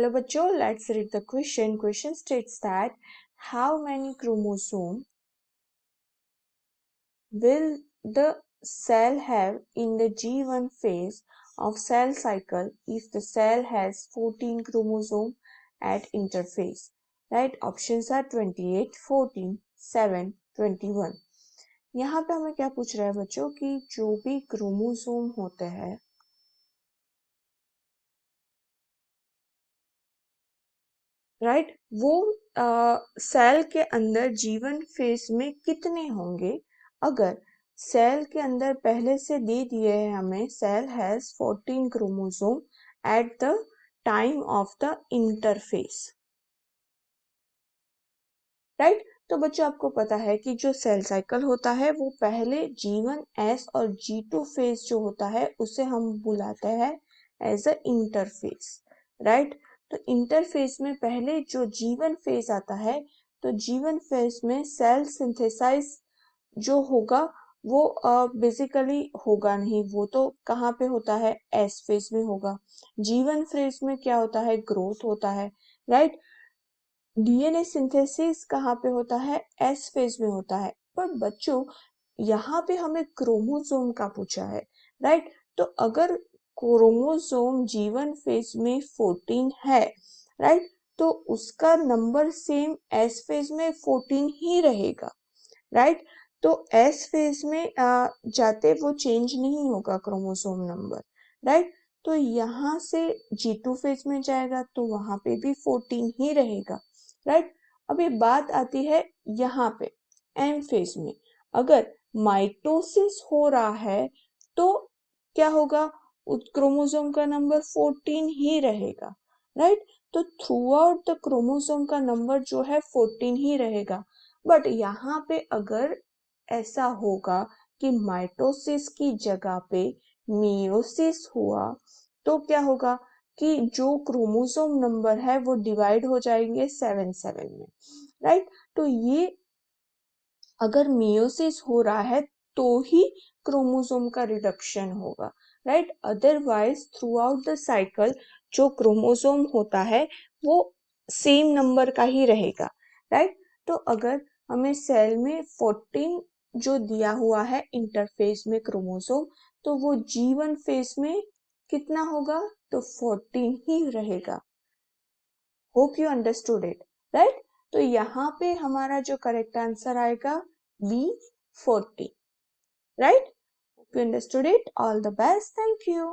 Hello bachcho, let's read the question. Question states that how many chromosomes will the cell have in the G1 phase of cell cycle if the cell has 14 chromosomes at interphase? Right? Options are 28, 14, 7, 21. यहाँ पे हमें क्या पूछ रहा है बच्चों कि जो भी क्रोमोसोम होते हैं राइट वो सेल के अंदर जीवन फेज में कितने होंगे अगर सेल के अंदर पहले से दे दिए हैं हमें cell has 14 chromosome at the time of the interphase right. तो बच्चों आपको पता है कि जो सेल साइकिल होता है वो पहले G1 S और G2 फेज जो होता है उसे हम बुलाते हैं एज अ इंटरफेस राइट। तो इंटरफेस में पहले जो G1 फेज आता है तो G1 फेज में सेल सिंथेसाइज जो होगा वो बेसिकली होगा नहीं, वो तो कहाँ पे होता है एस फेज में होगा। G1 फेज में क्या होता है ग्रोथ होता है राइट। डीएनए सिंथेसिस कहाँ पे होता है एस फेज में होता है। पर बच्चों यहाँ पे हमें क्रोमोसोम का पूछा है राइट। तो अगर क्रोमोसोम जीवन फेज में 14 है राइट तो उसका नंबर सेम एस फेज में 14 ही रहेगा राइट। तो एस फेज में जाते वो चेंज नहीं होगा क्रोमोसोम नंबर राइट। तो यहाँ से G2 फेज में जाएगा तो वहां पे भी 14 ही रहेगा राइट। अब ये बात आती है यहाँ पे एम फेज में अगर माइटोसिस हो रहा है तो क्या होगा उस क्रोमोसोम का नंबर 14 ही रहेगा राइट। तो थ्रू आउट द क्रोमोसोम का नंबर जो है 14 ही रहेगा। बट यहाँ पे अगर ऐसा होगा कि माइटोसिस की जगह पे मियोसिस हुआ तो क्या होगा कि जो क्रोमोसोम नंबर है वो डिवाइड हो जाएंगे 7 में राइट। तो ये अगर मियोसिस हो रहा है तो ही क्रोमोसोम का रिडक्शन होगा right. Otherwise through out the cycle जो क्रोमोसोम होता है वो सेम नंबर का ही रहेगा राइट। तो अगर हमें सेल में 14 जो दिया हुआ है इंटरफेस में क्रोमोसोम तो वो G1 फेज में कितना होगा तो 14 ही रहेगा। Hope you understood it right. तो यहाँ पे हमारा जो करेक्ट आंसर आएगा B 40 right. Hope you understood it. All the best. Thank you.